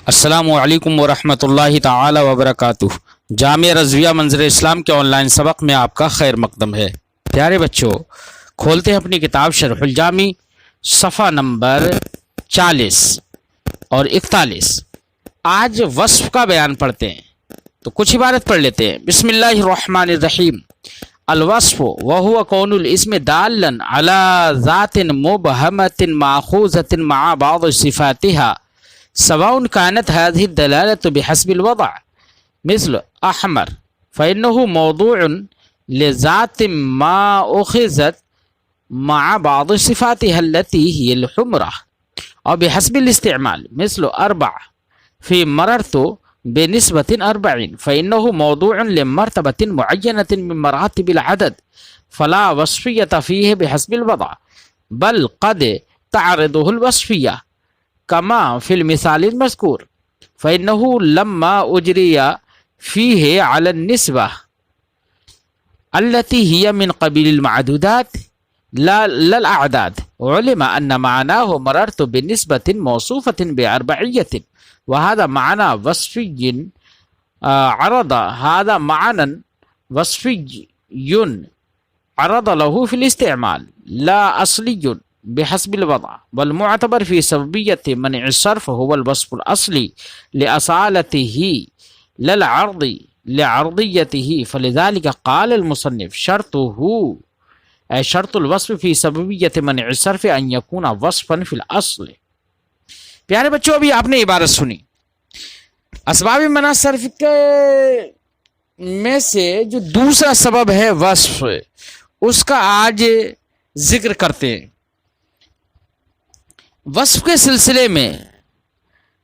السلام علیکم ورحمۃ اللہ تعالی وبرکاتہ۔ جامعہ رضویہ منظر اسلام کے آن لائن سبق میں آپ کا خیر مقدم ہے۔ پیارے بچوں، کھولتے ہیں اپنی کتاب شرح الجامی، صفحہ نمبر 40 اور 41۔ آج وصف کا بیان پڑھتے ہیں، تو کچھ عبارت پڑھ لیتے ہیں۔ بسم اللہ الرحمن الرحیم۔ الوصف وهو كون الاسم دالا على ذات مبهمة ماخوذة مع بعض صفاتها سواء كانت هذه الدلالة بحسب الوضع، مثل أحمر فإنه موضوع لذات ما أخذت مع بعض صفاتها التي هي الحمرة، أو بحسب الاستعمال، مثل أربع في مررت بنسبة 40 فإنه موضوع لمرتبة معينة من مراتب العدد، فلا وصفية فيه بحسب الوضع، بل قد تعرضه الوصفية كما في المثال المذكور، فإنه لما أجري فيه على النسبة التي هي من قبيل المعدودات لا الأعداد، علم أن معناه مررت بنسبة موصوفة بأربعية، وهذا معنى وصفي عرض هذا معنى وصفي عرض له في الاستعمال لا أصلي بحسب الوضع، والمعتبر في سببية منع الصرف هو الوصف الأصلي لأصالته لا العرض لعرضيته، فلذلك قال المصنف شرطه أي شرط الوصف في سببية منع الصرف أن يكون وصفا في الأصل۔ پیارے بچوں، ابھی آپ نے عبارت سنی، اسباب منع صرف کے میں سے جو دوسرا سبب ہے وصف، اس کا آج ذکر کرتے ہیں۔ وصف کے سلسلے میں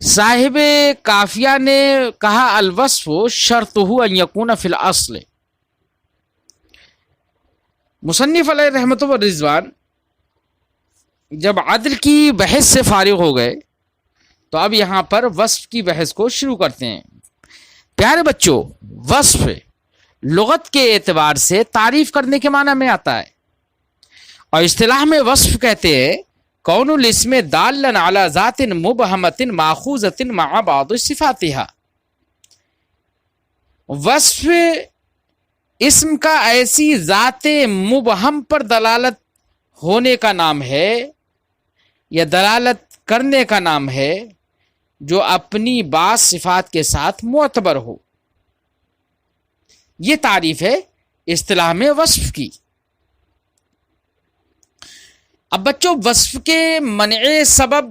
صاحب کافیہ نے کہا الوصف شرطہ ان یکون فی الاصل۔ مصنف علیہ رحمت و رضوان جب عدل کی بحث سے فارغ ہو گئے تو اب یہاں پر وصف کی بحث کو شروع کرتے ہیں۔ پیارے بچوں، وصف لغت کے اعتبار سے تعریف کرنے کے معنی میں آتا ہے، اور اصطلاح میں وصف کہتے ہیں کون الاسم دالا علی ذات مبہمۃ ماخوذۃ مع بعض صفاتها۔ وصف اسم کا ایسی ذات مبہم پر دلالت ہونے کا نام ہے یا دلالت کرنے کا نام ہے جو اپنی بعض صفات کے ساتھ معتبر ہو۔ یہ تعریف ہے اصطلاح میں وصف کی۔ اب بچوں، وصف کے منع سبب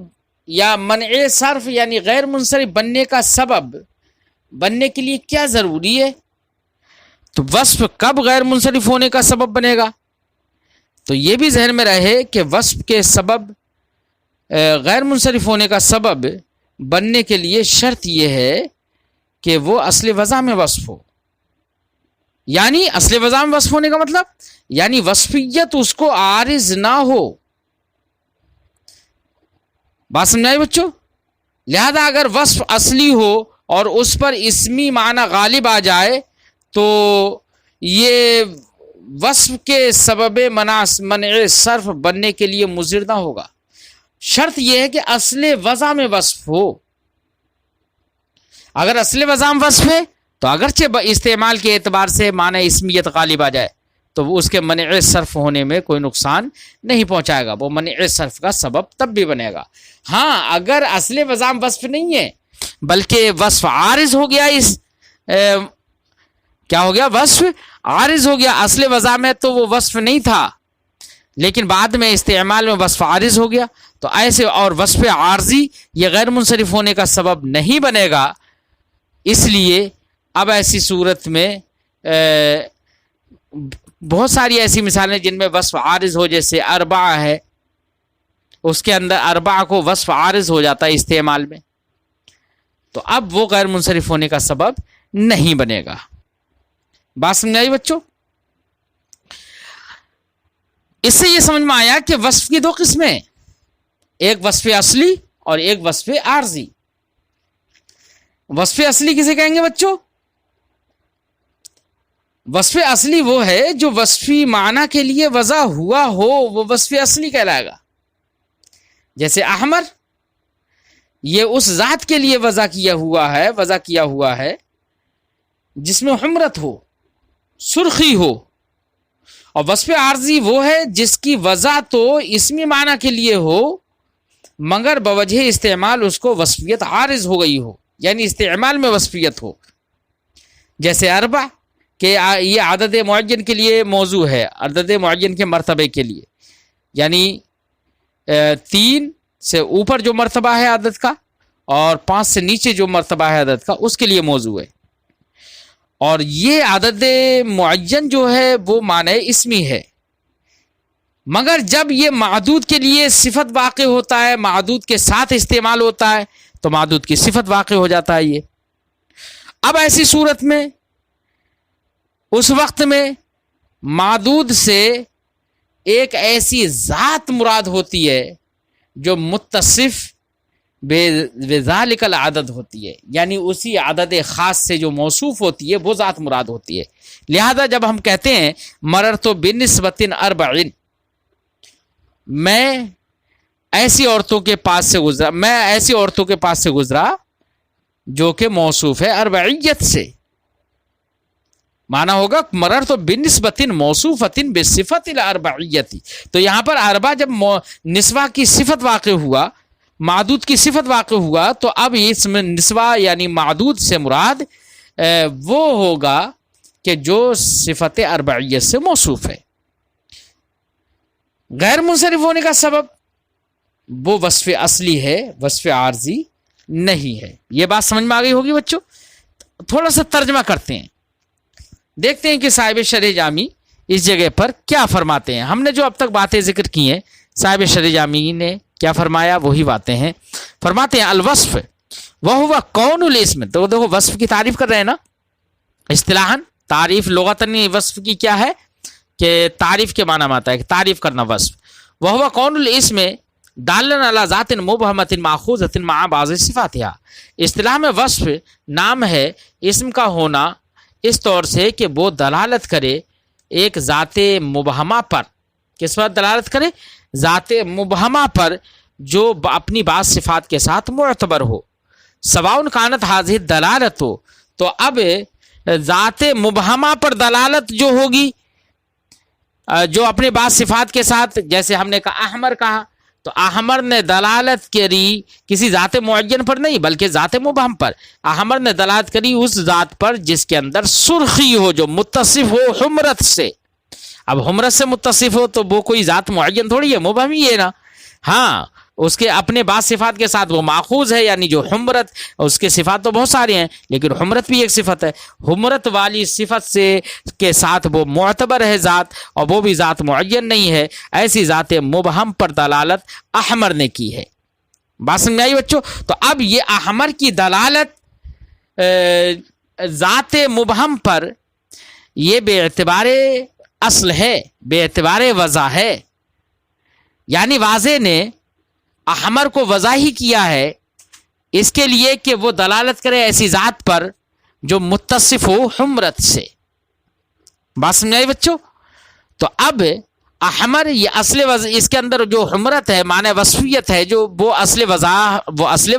یا منع صرف یعنی غیر منصرف بننے کا سبب بننے کے لیے کیا ضروری ہے؟ تو وصف کب غیر منصرف ہونے کا سبب بنے گا؟ تو یہ بھی ذہن میں رہے کہ وصف کے سبب غیر منصرف ہونے کا سبب بننے کے لیے شرط یہ ہے کہ وہ اصل وضع میں وصف ہو۔ یعنی اصل وضع میں وصف ہونے کا مطلب یعنی وصفیت اس کو عارض نہ ہو۔ بات سمجھائی بچوں؟ لہذا اگر وصف اصلی ہو اور اس پر اسمی معنی غالب آ جائے تو یہ وصف کے سبب منع صرف بننے کے لیے مضر نہ ہوگا۔ شرط یہ ہے کہ اصل وضع میں وصف ہو۔ اگر اصل وضع میں وصف ہے تو اگرچہ استعمال کے اعتبار سے معنی اسمیت غالب آ جائے تو وہ اس کے منع صرف ہونے میں کوئی نقصان نہیں پہنچائے گا، وہ منع صرف کا سبب تب بھی بنے گا۔ ہاں، اگر اصل وضع میں وصف نہیں ہے بلکہ وصف عارض ہو گیا، کیا ہو گیا؟ وصف عارض ہو گیا۔ اصل وضع میں تو وہ وصف نہیں تھا لیکن بعد میں استعمال میں وصف عارض ہو گیا، تو ایسے اور وصف عارضی یہ غیر منصرف ہونے کا سبب نہیں بنے گا۔ اس لیے اب ایسی صورت میں بہت ساری ایسی مثالیں جن میں وصف عارض ہو، جیسے اربعہ ہے، اس کے اندر اربعہ کو وصف عارض ہو جاتا ہے استعمال میں، تو اب وہ غیر منصرف ہونے کا سبب نہیں بنے گا۔ بات سمجھائی بچوں؟ اس سے یہ سمجھ میں آیا کہ وصف کی دو قسمیں، ایک وصف اصلی اور ایک وصف عارضی۔ وصف اصلی کسے کہیں گے بچوں؟ وصف اصلی وہ ہے جو وصفی معنی کے لیے وضع ہوا ہو، وہ وصف اصلی کہلائے گا۔ جیسے احمر، یہ اس ذات کے لیے وضع کیا ہوا ہے جس میں حمرت ہو، سرخی ہو، اور وصف عارضی وہ ہے جس کی وضع تو اسمی معنی کے لیے ہو مگر بوجہ استعمال اس کو وصفیت عارض ہو گئی ہو، یعنی استعمال میں وصفیت ہو، جیسے اربع کہ یہ عدد معین کے لیے موضوع ہے، عدد معین کے مرتبے کے لیے، یعنی 3 سے اوپر جو مرتبہ ہے عدد کا اور 5 سے نیچے جو مرتبہ ہے عدد کا اس کے لیے موضوع ہے۔ اور یہ عدد معین جو ہے وہ معنی اسمی ہے، مگر جب یہ معدود کے لیے صفت واقع ہوتا ہے، معدود کے ساتھ استعمال ہوتا ہے تو معدود کی صفت واقع ہو جاتا ہے یہ۔ اب ایسی صورت میں اس وقت میں معدود سے ایک ایسی ذات مراد ہوتی ہے جو متصف بذالک العدد ہوتی ہے، یعنی اسی عدد خاص سے جو موصوف ہوتی ہے وہ ذات مراد ہوتی ہے۔ لہذا جب ہم کہتے ہیں مررت بنسبت 40، میں ایسی عورتوں کے پاس سے گزرا جو کہ موصوف ہے اربعیت سے، معنی ہوگا مررت بنسبت موصوفۃ بصفت الاربعیت۔ تو یہاں پر اربع جب نسوہ کی صفت واقع ہوا، معدود کی صفت واقع ہوا، تو اب اس میں نسوہ یعنی معدود سے مراد وہ ہوگا کہ جو صفت اربعیت سے موصوف ہے۔ غیر منصرف ہونے کا سبب وہ وصف اصلی ہے، وصف عارضی نہیں ہے۔ یہ بات سمجھ میں آ گئی ہوگی بچوں؟ تھوڑا سا ترجمہ کرتے ہیں، دیکھتے ہیں کہ صاحب شرح جامی اس جگہ پر کیا فرماتے ہیں۔ ہم نے جو اب تک باتیں ذکر کی ہیں، صاحب شرح جامی نے کیا فرمایا وہی باتیں ہیں۔ فرماتے ہیں الوصف وہو کون الاسم، تو دیکھو وصف کی تعریف کر رہے ہیں نا، اصطلاحاً تعریف لغتاً وصف کی کیا ہے کہ تعریف کے معنی میں آتا ہے کہ تعریف کرنا وصف۔ وہو کون الاسم دالن علی ذات مبہمۃ ماخوذۃ مع بعض صفاتھا، اصطلاح میں وصف نام ہے اسم کا ہونا اس طور سے کہ وہ دلالت کرے ایک ذات مبہمہ پر۔ کس پر دلالت کرے؟ ذات مبہمہ پر جو اپنی بعض صفات کے ساتھ معتبر ہو۔ سواء کانت حاضر دلالت ہو، تو اب ذات مبہمہ پر دلالت جو ہوگی جو اپنے بعض صفات کے ساتھ، جیسے ہم نے کہا احمر کہا تو احمر نے دلالت کری کسی ذات معین پر نہیں بلکہ ذات مبہم پر۔ احمر نے دلالت کری اس ذات پر جس کے اندر سرخی ہو، جو متصف ہو حمرت سے۔ اب حمرت سے متصف ہو تو وہ کوئی ذات معین تھوڑی ہے، مبہم ہی ہے نا۔ ہاں اس کے اپنے بعض صفات کے ساتھ وہ ماخوذ ہے، یعنی جو حمرت، اس کے صفات تو بہت سارے ہیں لیکن حمرت بھی ایک صفت ہے۔ حمرت والی صفت سے کے ساتھ وہ معتبر ہے ذات، اور وہ بھی ذات معین نہیں ہے۔ ایسی ذات مبہم پر دلالت احمر نے کی ہے۔ بات سمجھ میں آئی بچوں؟ تو اب یہ احمر کی دلالت ذات مبہم پر یہ بے اعتبار اصل ہے، بے اعتبار وضع ہے، یعنی واضح نے احمر کو وضع ہی کیا ہے اس کے لیے کہ وہ دلالت کرے ایسی ذات پر جو متصف ہو حمرت سے۔ بات سمجھ آئی بچوں؟ تو اب احمر یہ اصل وضع، اس کے اندر جو حمرت ہے معنی وصفیت ہے، جو وہ اصل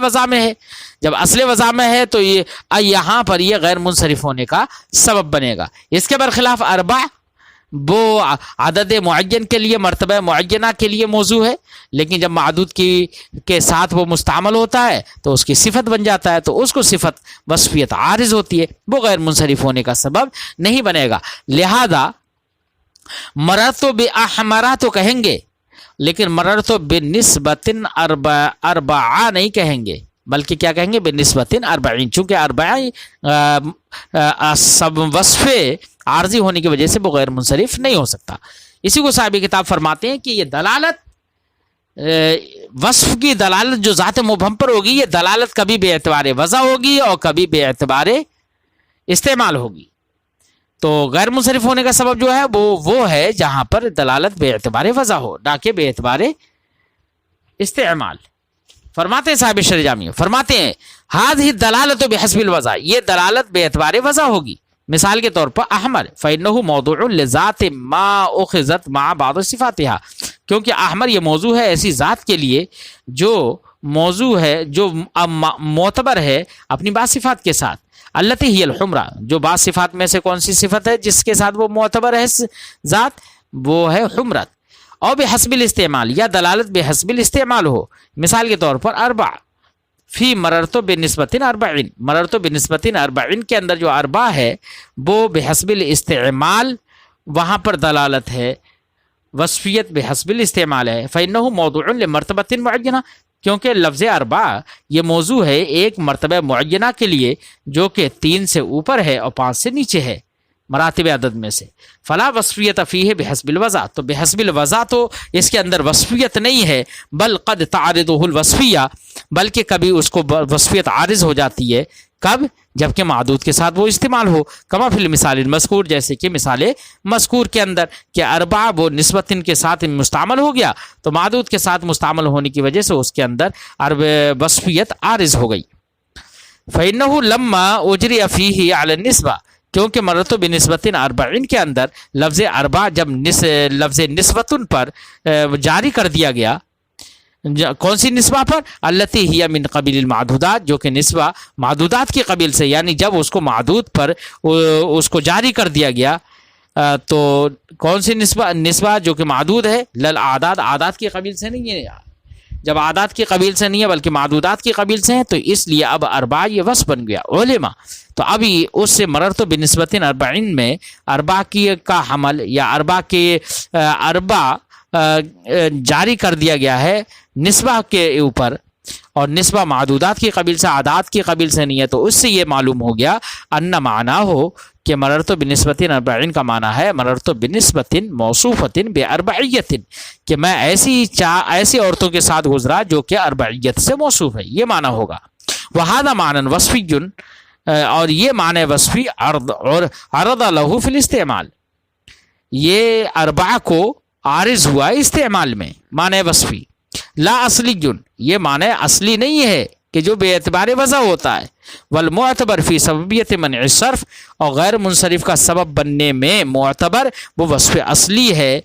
وضع میں ہے۔ جب اصل وضع میں ہے تو یہ یہاں پر یہ غیر منصرف ہونے کا سبب بنے گا۔ اس کے برخلاف اربع وہ عدد معین کے لیے، مرتبہ معینہ کے لیے موضوع ہے، لیکن جب معدود کے ساتھ وہ مستعمل ہوتا ہے تو اس کی صفت بن جاتا ہے، تو اس کو صفت وصفیت عارض ہوتی ہے، وہ غیر منصرف ہونے کا سبب نہیں بنے گا۔ لہذا مررت باحمرا تو کہیں گے، لیکن مررت بنسبت اربعہ نہیں کہیں گے، بلکہ کیا کہیں گے؟ بنسبت اربعین، چونکہ اربعین سب وصف عارضی ہونے کی وجہ سے وہ غیر منصرف نہیں ہو سکتا۔ اسی کو صاحب کتاب فرماتے ہیں کہ یہ دلالت، وصف کی دلالت جو ذات مبہم پر ہوگی، یہ دلالت کبھی بے اعتبار وضع ہوگی اور کبھی بے اعتبار استعمال ہوگی۔ تو غیر منصرف ہونے کا سبب جو ہے وہ ہے جہاں پر دلالت بے اعتبار وضع ہو، نہ کہ بے اعتبار استعمال۔ فرماتے ہیں صاحب شرح جامی، فرماتے ہیں ہذہ الدلالۃ بحسب الوضع، یہ دلالت بے اعتبار وضع ہوگی۔ مثال کے طور پر احمر فإنہ موضوع لذات ما اخذت مع بعض صفاتها، کیونکہ احمر یہ موضوع ہے ایسی ذات کے لیے جو موضوع ہے جو معتبر ہے اپنی بعض صفات کے ساتھ. التی ہی الحمرہ، جو بعض صفات میں سے کون سی صفت ہے جس کے ساتھ وہ معتبر ہے ذات، وہ ہے حمرت. اور بحسب الاستعمال، یا دلالت بحسب الاستعمال ہو. مثال کے طور پر اربع فی مررتو بنسبت اربعین، مررتو بنسبت اربعین کے اندر جو اربع ہے وہ بحسب الاستعمال، وہاں پر دلالت ہے، وصفیت بحسب الاستعمال ہے. فإنه موضوع لمرتبة معینہ، کیونکہ لفظ اربع یہ موضوع ہے ایک مرتبہ معینہ کے لیے جو کہ 3 سے اوپر ہے اور 5 سے نیچے ہے مراتب عدد میں سے. فلا وصفیت فیہ بحسب الوضع، تو بحسب الوضع تو اس کے اندر وصفیت نہیں ہے. بل قد تعرضہ الوصفیہ، بلکہ کبھی اس کو وصفیت عارض ہو جاتی ہے. کب؟ جبکہ معدود کے ساتھ وہ استعمال ہو. کما فی المثال المذکور، جیسے کہ مثال مذکور کے اندر کہ اربع وہ نسبت کے ساتھ مستعمل ہو گیا تو معدود کے ساتھ مستعمل ہونے کی وجہ سے اس کے اندر وصفیت عارض ہو گئی. فإنه لما اجری فیہ علی النسبہ، کیونکہ مرتو بنسبت اربعین کے اندر لفظ اربع جب لفظ نسبتن پر جاری کر دیا گیا، کون سی نسبہ پر؟ التی ہی من قبیل المعدودات، جو کہ نسبہ معدودات کے قبیل سے، یعنی جب اس کو معدود پر اس کو جاری کر دیا گیا تو کون سی نسبہ جو کہ معدود ہے، للعادات، عادات کے قبیل سے نہیں ہے. جب عادات کے قبیل سے نہیں ہے بلکہ معدودات کے قبیل سے ہیں تو اس لیے اب اربع یہ وصف بن گیا. علما، تو ابھی اس سے مررتو بنسبت اربعین میں اربع کی کا حمل یا اربع کے اربع جاری کر دیا گیا ہے نسبہ کے اوپر، اور نسبہ معدودات کی قبیل سے، عادات کی قبیل سے نہیں ہے. تو اس سے یہ معلوم ہو گیا ان معنی ہو کہ مررتو بنسبت اربعین کا معنی ہے مررتو بنسبت موصوفت باربعیت، کہ میں ایسی عورتوں کے ساتھ گزرا جو کہ اربعیت سے موصوف ہے، یہ معنی ہوگا. وہذا معنی وصفی، اور یہ معنی وصفی عرض لہ فی الاستعمال، یہ اربع کو عارض ہوا استعمال میں، معنی وصفی. لا اصلی، یہ معنی اصلی نہیں ہے کہ جو بے اعتبار وضع ہوتا ہے. والمعتبر فی سببیت منع الصرف، اور غیر منصرف کا سبب بننے میں معتبر وہ وصف اصلی ہے.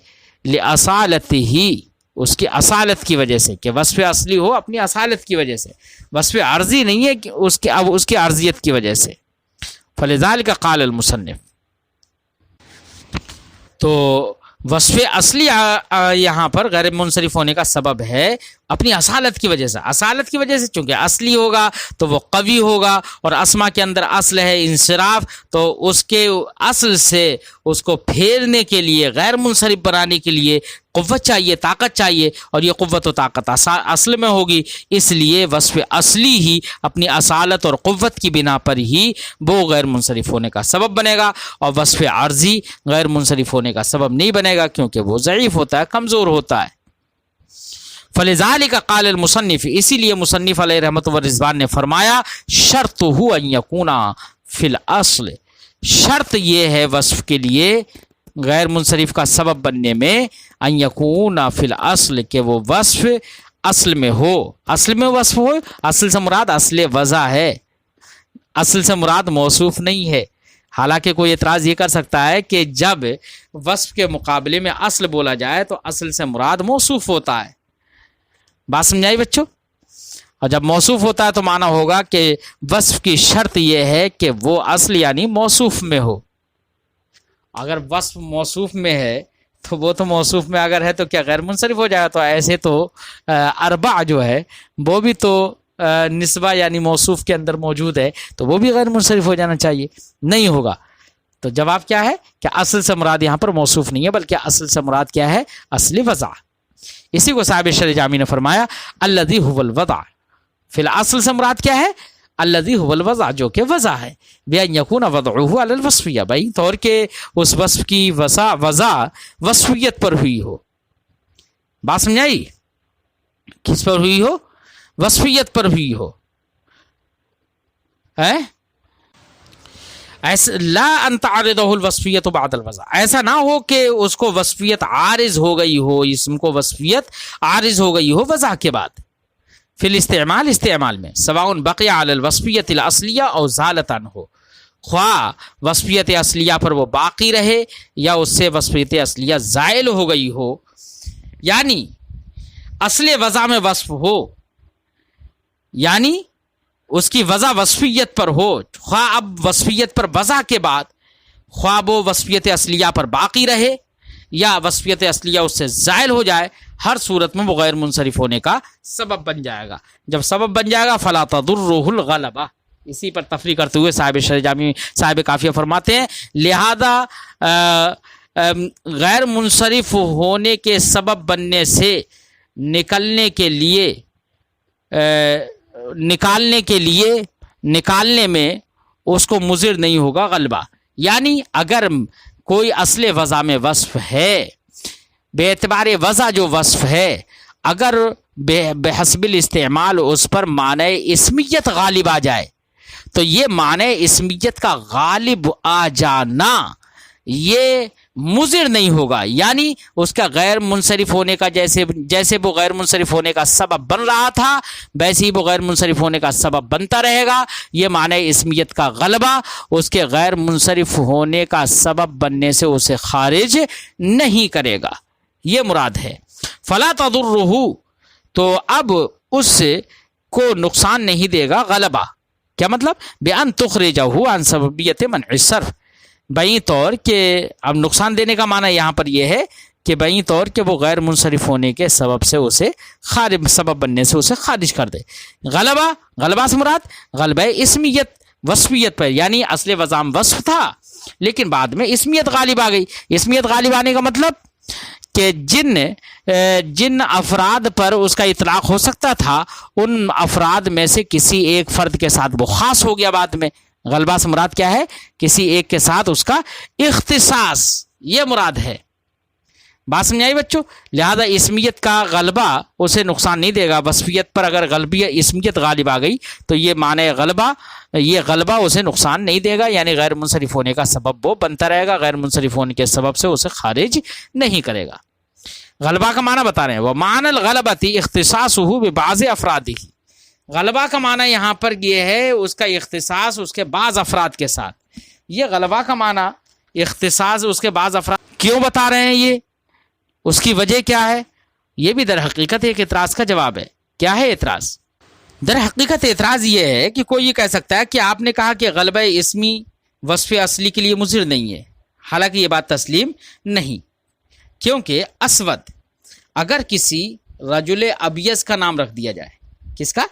لأصالتہ، اس کی اصالت کی وجہ سے، کہ وصف اصلی ہو اپنی اصالت کی وجہ سے، وصف عرضی نہیں ہے کہ اس کی عرضیت کی وجہ سے. فلذلک قال المصنف، تو وصف اصلی یہاں پر غیر منصرف ہونے کا سبب ہے اپنی اصالت کی وجہ سے. اصالت کی وجہ سے چونکہ اصلی ہوگا تو وہ قوی ہوگا، اور اسما کے اندر اصل ہے انصراف، تو اس کے اصل سے اس کو پھیرنے کے لیے، غیر منصرف بنانے کے لیے قوت چاہیے، طاقت چاہیے، اور یہ قوت و طاقت اصل میں ہوگی. اس لیے وصف اصلی ہی اپنی اصالت اور قوت کی بنا پر ہی وہ غیر منصرف ہونے کا سبب بنے گا، اور وصف عارضی غیر منصرف ہونے کا سبب نہیں بنے گا کیونکہ وہ ضعیف ہوتا ہے، کمزور ہوتا ہے. فلذلك قال المصنف، اسی لیے مصنف علیہ رحمۃ و رضوان نے فرمایا شرطہ ان یکون فی الاصل، شرط یہ ہے وصف کے لیے غیر منصرف کا سبب بننے میں، ان یکون فی الاصل، کہ وہ وصف اصل میں ہو. اصل میں وصف ہو، اصل سے مراد اصل وضع ہے، اصل سے مراد موصوف نہیں ہے. حالانکہ کوئی اعتراض یہ کر سکتا ہے کہ جب وصف کے مقابلے میں اصل بولا جائے تو اصل سے مراد موصوف ہوتا ہے. بات سمجھائی بچوں؟ اور جب موصوف ہوتا ہے تو معنی ہوگا کہ وصف کی شرط یہ ہے کہ وہ اصل یعنی موصوف میں ہو. اگر وصف موصوف میں ہے تو وہ تو موصوف میں اگر ہے تو کیا غیر منصرف ہو جائے گا؟ تو ایسے تو اربع جو ہے وہ بھی تو نسبہ یعنی موصوف کے اندر موجود ہے تو وہ بھی غیر منصرف ہو جانا چاہیے، نہیں ہوگا. تو جواب کیا ہے کہ اصل سے مراد یہاں پر موصوف نہیں ہے بلکہ اصل سے مراد کیا ہے؟ اصل وضع. اسی کو صاحب شرح جامی نے فرمایا الذی هو الوضع، فی الاصل سے مراد کیا ہے؟ الذی هو الوضع، جو کہ وضع ہے. بأن یکون وضعه علی الوصفیہ، بھائی طور کہ اس وصف کی وضع وصفیت پر ہوئی ہو. بات سمجھائی؟ کس پر ہوئی ہو؟ وصفیت پر ہوئی ہو. ایسا لا ان تعرضہ الوصفیت بعد الوضع، ایسا نہ ہو کہ اس کو وصفیت عارض ہو گئی ہو، اسم کو وصفیت عارض ہو گئی ہو وضع کے بعد. فی الاستعمال، استعمال میں، سواء بقی علی الوصفیت الاصلیہ او زالت عنہ، خواہ وصفیت اصلیہ پر وہ باقی رہے یا اس سے وصفیت اصلیہ زائل ہو گئی ہو. یعنی اصل وضع میں وصف ہو یعنی اس کی وضع وصفیت پر ہو، خواہ اب وصفیت پر وضع کے بعد خواہ وہ وصفیت اصلیہ پر باقی رہے یا وصفیت اصلیہ اس سے زائل ہو جائے، ہر صورت میں وہ غیر منصرف ہونے کا سبب بن جائے گا۔ جب سبب بن جائے گا فلا تضرہ الغلبہ، اسی پر تفریح کرتے ہوئے صاحب شرح جامی صاحب کافیہ فرماتے ہیں لہذا غیر منصرف ہونے کے سبب بننے سے نکالنے میں اس کو مضر نہیں ہوگا غلبہ۔ یعنی اگر کوئی اصل وضع میں وصف ہے، بے اعتبار وضع جو وصف ہے، اگر بحسب الاستعمال اس پر معنی اسمیت غالب آ جائے تو یہ معنی اسمیت کا غالب آ جانا یہ مضر نہیں ہوگا، یعنی اس کا غیر منصرف ہونے کا جیسے وہ غیر منصرف ہونے کا سبب بن رہا تھا ویسے ہی وہ غیر منصرف ہونے کا سبب بنتا رہے گا۔ یہ معنی اسمیت کا غلبہ اس کے غیر منصرف ہونے کا سبب بننے سے اسے خارج نہیں کرے گا، یہ مراد ہے۔ فلا تضرہ، تو اب اس کو نقصان نہیں دے گا غلبہ، کیا مطلب؟ بأن تخرجہ عن سببیت منع الصرف، بئی طور کہ اب نقصان دینے کا معنی یہاں پر یہ ہے کہ بئی طور کہ وہ غیر منصرف ہونے کے سبب سے اسے خارج، سبب بننے سے اسے خارج کر دے۔ غلبہ سے مراد غلبہ اسمیت وصفیت پر، یعنی اصل وضع وصف تھا لیکن بعد میں اسمیت غالب آ گئی۔ اسمیت غالب آنے کا مطلب کہ جن افراد پر اس کا اطلاق ہو سکتا تھا ان افراد میں سے کسی ایک فرد کے ساتھ وہ خاص ہو گیا بعد میں۔ غلبہ سے مراد کیا ہے؟ کسی ایک کے ساتھ اس کا اختصاص، یہ مراد ہے۔ بات سمجھ آئی بچوں؟ لہذا اسمیت کا غلبہ اسے نقصان نہیں دے گا، وصفیت پر اگر غلبی اسمیت غالب آ گئی تو یہ معنی غلبہ اسے نقصان نہیں دے گا، یعنی غیر منصرف ہونے کا سبب وہ بنتا رہے گا، غیر منصرف ہونے کے سبب سے اسے خارج نہیں کرے گا۔ غلبہ کا معنی بتا رہے ہیں، وہ معنی الغلبۃ اختصاصہ ببعض افرادہ، غلبہ کا معنی یہاں پر یہ ہے اس کا اختصاص اس کے بعض افراد کے ساتھ۔ یہ غلبہ کا معنی اختصاص اس کے بعض افراد کیوں بتا رہے ہیں، یہ اس کی وجہ کیا ہے؟ یہ بھی در حقیقت ایک اعتراض کا جواب ہے۔ کیا ہے اعتراض؟ در حقیقت اعتراض یہ ہے کہ کوئی یہ کہہ سکتا ہے کہ آپ نے کہا کہ غلبہ اسمی وصف اصلی کے لیے مضر نہیں ہے، حالانکہ یہ بات تسلیم نہیں، کیونکہ اسود اگر کسی رجل ابیض کا نام رکھ دیا جائے، کس کا؟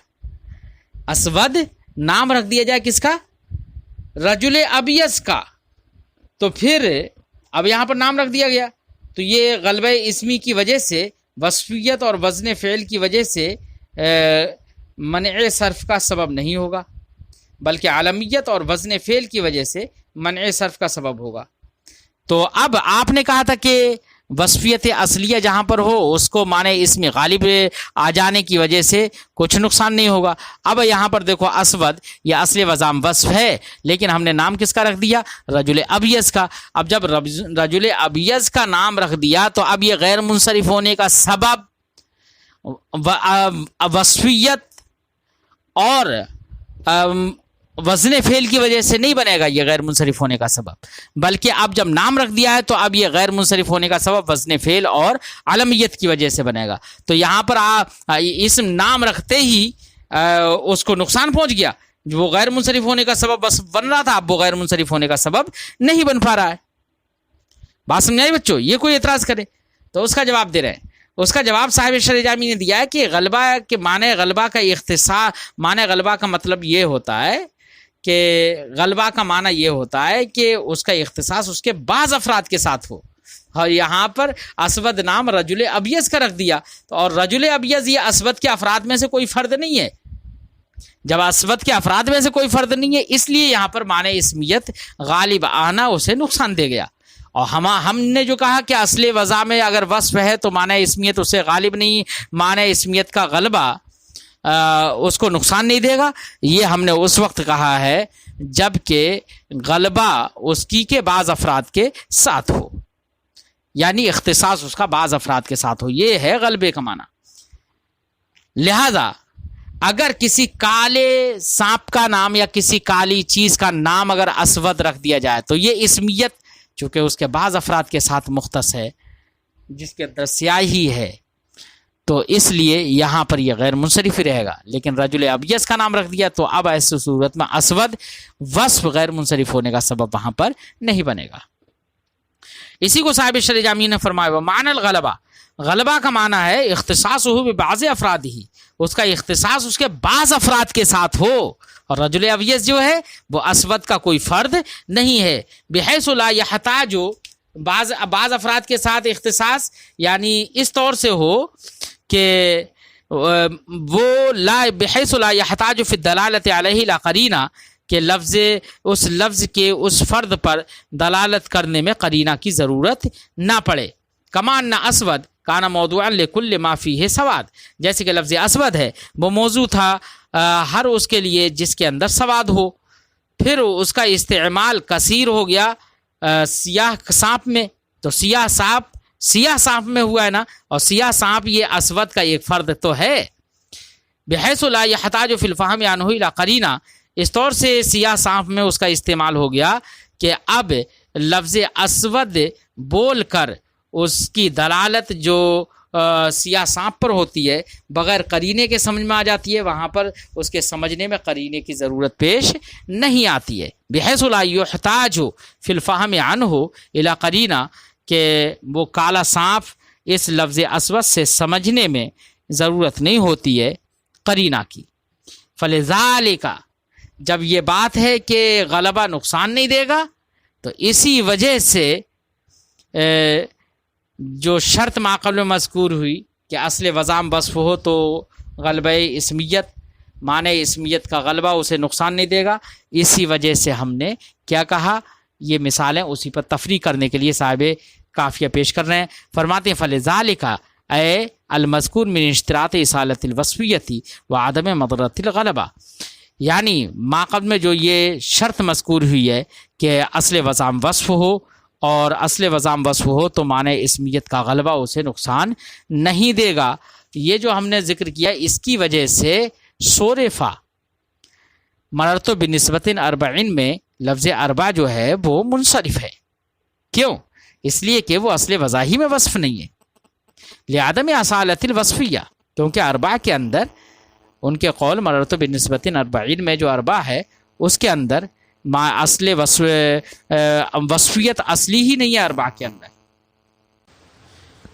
اسود نام رکھ دیا جائے، کس کا؟ رجل ابیض کا، تو پھر اب یہاں پر نام رکھ دیا گیا تو یہ غلبہ اسمی کی وجہ سے، وصفیت اور وزن فعل کی وجہ سے منع صرف کا سبب نہیں ہوگا، بلکہ عالمیت اور وزن فعل کی وجہ سے منع صرف کا سبب ہوگا۔ تو اب آپ نے کہا تھا کہ وصفیت اصلیہ جہاں پر ہو اس کو معنی اسم غالب آ جانے کی وجہ سے کچھ نقصان نہیں ہوگا۔ اب یہاں پر دیکھو اسود یہ اصل وضع وصف ہے لیکن ہم نے نام کس کا رکھ دیا؟ رجل ابیض کا۔ اب جب رجل ابیض کا نام رکھ دیا تو اب یہ غیر منصرف ہونے کا سبب وصفیت اور وزن فعل کی وجہ سے نہیں بنے گا یہ غیر منصرف ہونے کا سبب، بلکہ اب جب نام رکھ دیا ہے تو اب یہ غیر منصرف ہونے کا سبب وزن فعل اور علمیت کی وجہ سے بنے گا۔ تو یہاں پر اسم نام رکھتے ہی اس کو نقصان پہنچ گیا، وہ غیر منصرف ہونے کا سبب بس بن رہا تھا، اب وہ غیر منصرف ہونے کا سبب نہیں بن پا رہا ہے۔ بات سمجھائی بچوں؟ یہ کوئی اعتراض کرے تو اس کا جواب دے رہے ہیں۔ اس کا جواب صاحب شرح جامی نے دیا ہے کہ غلبہ کے معنی غلبہ کا اختصاص، معنی غلبہ کا مطلب یہ ہوتا ہے کہ غلبہ کا معنی یہ ہوتا ہے کہ اس کا اختصاص اس کے بعض افراد کے ساتھ ہو، اور یہاں پر اسود نام رجل ابیض کا رکھ دیا تو، اور رجل ابیض یہ اسود کے افراد میں سے کوئی فرد نہیں ہے۔ جب اسود کے افراد میں سے کوئی فرد نہیں ہے اس لیے یہاں پر معنی اسمیت غالب آنا اسے نقصان دے گیا۔ اور ہم نے جو کہا کہ اصل وضع میں اگر وصف ہے تو معنی اسمیت اسے غالب نہیں، معنی اسمیت کا غلبہ اس کو نقصان نہیں دے گا، یہ ہم نے اس وقت کہا ہے جب کہ غلبہ اس کی کے بعض افراد کے ساتھ ہو، یعنی اختصاص اس کا بعض افراد کے ساتھ ہو، یہ ہے غلبے کا معنی۔ لہذا اگر کسی کالے سانپ کا نام یا کسی کالی چیز کا نام اگر اسود رکھ دیا جائے تو یہ اسمیت چونکہ اس کے بعض افراد کے ساتھ مختص ہے جس کے اندر سیاہی ہے، تو اس لیے یہاں پر یہ غیر منصرف ہی رہے گا. لیکن رجل ابیض کا نام رکھ دیا تو اب ایسی صورت میں اسود وصف غیر منصرف ہونے کا سبب وہاں پر نہیں بنے گا. اسی کو صاحب شرح جامی نے فرمایا وہ معنی الغلبہ، غلبہ کا معنی ہے اختصاص ہو بعض افراد ہی، اس کا اختصاص اس کے بعض افراد کے ساتھ ہو. اور رجل ابیض جو ہے وہ اسود کا کوئی فرد نہیں ہے. بحیث لا یحتاج، بعض افراد کے ساتھ اختصاص یعنی اس طور سے ہو کہ وہ بحیث لا یحتاج فی الدلالت علیہ لا قرینہ، کہ اس لفظ کے اس فرد پر دلالت کرنے میں قرینہ کی ضرورت نہ پڑے. کمان نہ اسود کانا موضوعا لکل ما فیہ سواد، جیسے کہ لفظ اسود ہے وہ موضوع تھا ہر اس کے لیے جس کے اندر سواد ہو. پھر اس کا استعمال کثیر ہو گیا سیاہ سانپ میں، تو سیاہ سانپ میں ہوا ہے نا، اور سیاہ سانپ یہ اسود کا ایک فرد تو ہے. بحیث لا یحتاج فی الفہم عنہ الی قرینہ، اس طور سے سیاہ سانپ میں اس کا استعمال ہو گیا کہ اب لفظ اسود بول کر اس کی دلالت جو سیاہ سانپ پر ہوتی ہے بغیر قرینے کے سمجھ میں آ جاتی ہے، وہاں پر اس کے سمجھنے میں قرینے کی ضرورت پیش نہیں آتی ہے. بحیث لا یحتاج فی الفہم عنہ الی قرینہ، کہ وہ کالا سانپ اس لفظ اسود سے سمجھنے میں ضرورت نہیں ہوتی ہے قرینہ کی. فلذالک، جب یہ بات ہے کہ غلبہ نقصان نہیں دے گا تو اسی وجہ سے جو شرط ما قبل مذکور ہوئی کہ اصل وضام وصف ہو تو غلبہ اسمیت، معنی اسمیت کا غلبہ اسے نقصان نہیں دے گا، اسی وجہ سے ہم نے کیا کہا، یہ مثالیں اسی پر تفریح کرنے کے لیے صاحب کافیہ پیش کر رہے ہیں. فرماتے ہیں فلذالک اے المذکور من اشتراط اصالت الوصفیتی و عدم مضرۃ الغلبہ، یعنی ما قبل میں جو یہ شرط مذکور ہوئی ہے کہ اصل وضام وصف ہو، اور اصل وضام وصف ہو تو معنی اسمیت کا غلبہ اسے نقصان نہیں دے گا. یہ جو ہم نے ذکر کیا اس کی وجہ سے صورفا مررت بنسبت اربعین میں لفظ اربع جو ہے وہ منصرف ہے. کیوں؟ اس لیے کہ وہ اصل وضاحی میں وصف نہیں ہے، لعدم اصالت الوصفیہ، کیونکہ اربع کے اندر ان کے قول مررت بنسبت اربعین میں جو اربع ہے اس کے اندر اصل وصفیت اصلی ہی نہیں ہے اربع کے اندر.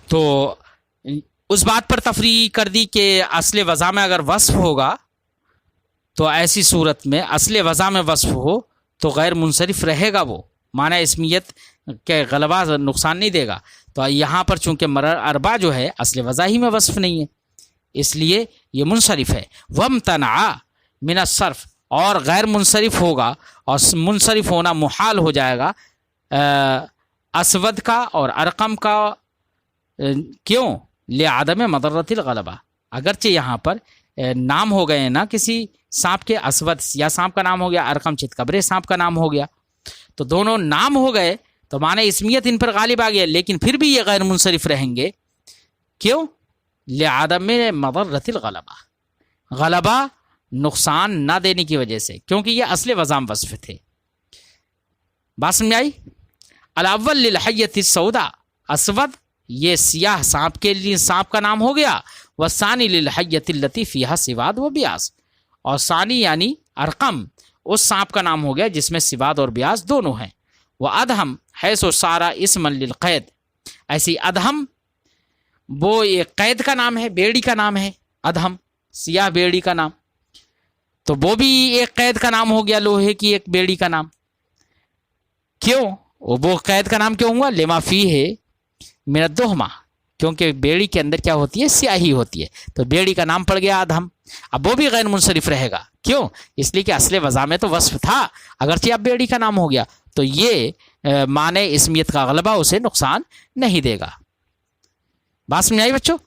تو اس بات پر تفریح کر دی کہ اصل وضع میں اگر وصف ہوگا تو ایسی صورت میں اصل وضع میں وصف ہو تو غیر منصرف رہے گا، وہ معنی اسمیت کے غلبہ نقصان نہیں دے گا. تو یہاں پر چونکہ مرر اربع جو ہے اصل وضع ہی میں وصف نہیں ہے اس لیے یہ منصرف ہے. وامتنع من الصرف، اور غیر منصرف ہوگا اور منصرف ہونا محال ہو جائے گا اسود کا اور ارقم کا. کیوں؟ لعدم مضرۃ الغلبہ، اگرچہ یہاں پر نام ہو گئے نا کسی سانپ کے، اسود سیاہ سانپ کا نام ہو گیا، ارقم چتکبرے سانپ کا نام ہو گیا، تو دونوں نام ہو گئے تو معنی اسمیت ان پر غالب آ گیا، لیکن پھر بھی یہ غیر منصرف رہیں گے. کیوں؟ لعدم مضرۃ الغلبہ، غلبہ نقصان نہ دینے کی وجہ سے، کیونکہ یہ اصل وضام وصف تھے. بات سمجھ آئی؟ الاول للحیۃ السوداء، اسود یہ سیاہ سانپ کے لیے سانپ کا نام ہو گیا، والثانی للحیۃ التی فیہا سواد و بیاض، اور ثانی یعنی ارقم اس سانپ کا نام ہو گیا جس میں سواد اور بیاض دونوں ہیں. وادہم حیث صار اسما للقید، ایسی ادہم وہ ایک قید کا نام ہے، بیڑی کا نام ہے ادہم، سیاہ بیڑی کا نام، تو وہ بھی ایک قید کا نام ہو گیا، لوہے کی ایک بیڑی کا نام. کیوں وہ قید کا نام کیوں ہوا؟ لما فیہ من الدہمہ، کیونکہ بیڑی کے اندر کیا ہوتی ہے؟ سیاہی ہوتی ہے، تو بیڑی کا نام پڑ گیا ادہم. اب وہ بھی غیر منصرف رہے گا. کیوں؟ اس لیے کہ اصل وضع میں تو وصف تھا، اگرچہ اب بیڑی کا نام ہو گیا تو یہ معنی اسمیت کا غلبہ اسے نقصان نہیں دے گا. بات سمجھ آئی بچوں؟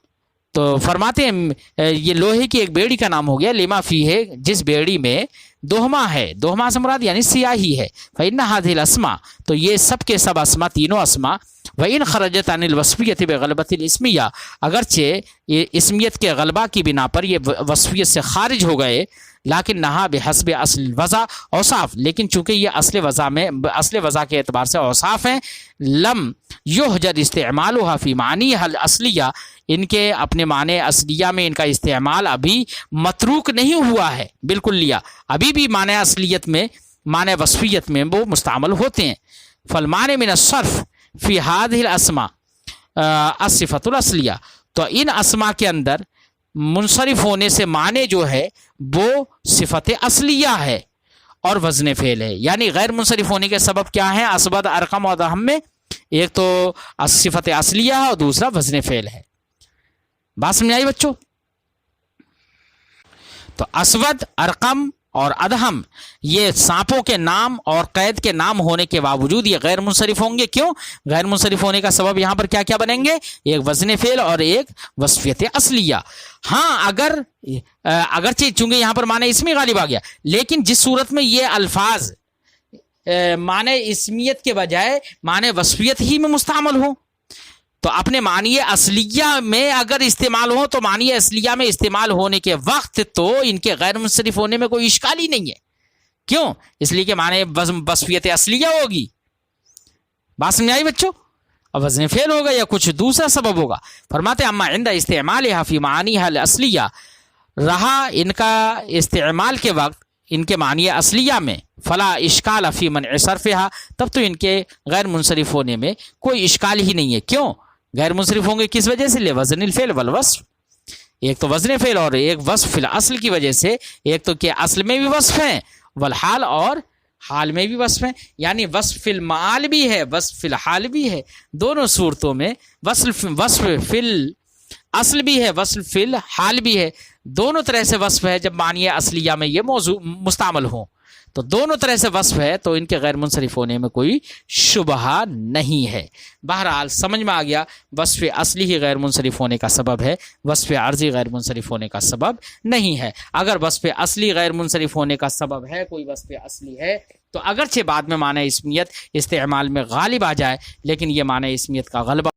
تو فرماتے ہیں یہ لوہے کی ایک بیڑی کا نام ہو گیا، لما فی ہے جس بیڑی میں دوہما ہے، دوہما سے مراد یعنی سیاہی ہے. فإن هذه الاسماء، تو یہ سب کے سب اسماء، تینوں اسماء، وإن خرجت عن الوصفیۃ بغلبۃ الاسمیہ، اگرچہ یہ اسمیت کے غلبہ کی بنا پر یہ وصفیت سے خارج ہو گئے، لیکن نہا بحسب اصل الوضع اوصاف، لیکن چونکہ یہ اصل وضع کے اعتبار سے اوصاف ہیں، لم یحجر استعمالها فی معنیها الاصلیہ، ان کے اپنے معنی اصلیہ میں ان کا استعمال ابھی متروک نہیں ہوا ہے بالکل لیا، ابھی بھی معنی اصلیت میں، معنی وصفیت میں وہ مستعمل ہوتے ہیں۔ فالمعنی من الصرف فی هذه الاسماء الصفۃ الاصلیہ، تو ان اسماء کے اندر منصرف ہونے سے معنی جو ہے وہ صفت اصلیہ ہے اور وزن فعل ہے، یعنی غیر منصرف ہونے کے سبب کیا ہیں؟ اسبد، ارقم اور ادہم میں ایک تو صفت اصلیہ ہے اور دوسرا وزن فعل ہے۔ بات سمجھ آئی بچوں؟ تو اسود، ارقم اور ادہم یہ سانپوں کے نام اور قید کے نام ہونے کے باوجود یہ غیر منصرف ہوں گے۔ کیوں؟ غیر منصرف ہونے کا سبب یہاں پر کیا کیا بنیں گے؟ ایک وزن فعل اور ایک وصفیت اصلیہ۔ ہاں اگرچہ چونکہ یہاں پر معنی اسمی غالب آ گیا، لیکن جس صورت میں یہ الفاظ معنی اسمیت کے بجائے معنی وصفیت ہی میں مستعمل ہوں تو اپنے معنی اصلیہ میں اگر استعمال ہو تو معنی اصلیہ میں استعمال ہونے کے وقت تو ان کے غیر منصرف ہونے میں کوئی اشکال ہی نہیں ہے۔ کیوں؟ اس لیے کہ معنی وصفیت اصلیہ ہوگی۔ بات سمجھ آئی بچوں؟ اب وزن فعل ہوگا یا کچھ دوسرا سبب ہوگا۔ فرماتے اما عند استعمالها فی معنیها الاصلیہ، رہا ان کا استعمال کے وقت ان کے معنی اصلیہ میں، فلا اشکال فی منع صرفها، تب تو ان کے غیر منصرف ہونے میں کوئی اشکال ہی نہیں ہے۔ کیوں غیر منصرف ہوں گے؟ کس وجہ سے؟ لوزن الفعل والوصف، ایک تو وزن فعل اور ایک وصف فی الاصل کی وجہ سے، ایک تو کہ اصل میں بھی وصف ہیں، والحال اور حال میں بھی وصف ہیں، یعنی وصف فی المعال بھی ہے، وصف فی الحال بھی ہے، دونوں صورتوں میں وصف فی الاصل بھی ہے، وصف فی الحال بھی ہے، دونوں طرح سے وصف ہے۔ جب معنی اصلیہ میں یہ موضوع مستعمل ہوں تو دونوں طرح سے وصف ہے، تو ان کے غیر منصرف ہونے میں کوئی شبہہ نہیں ہے۔ بہرحال سمجھ میں آ گیا، وصف اصلی ہی غیر منصرف ہونے کا سبب ہے، وصف عرضی غیر منصرف ہونے کا سبب نہیں ہے۔ اگر وصف اصلی غیر منصرف ہونے کا سبب ہے، کوئی وصف اصلی ہے، تو اگرچہ بعد میں معنی اسمیت استعمال میں غالب آ جائے، لیکن یہ معنی اسمیت کا غلبہ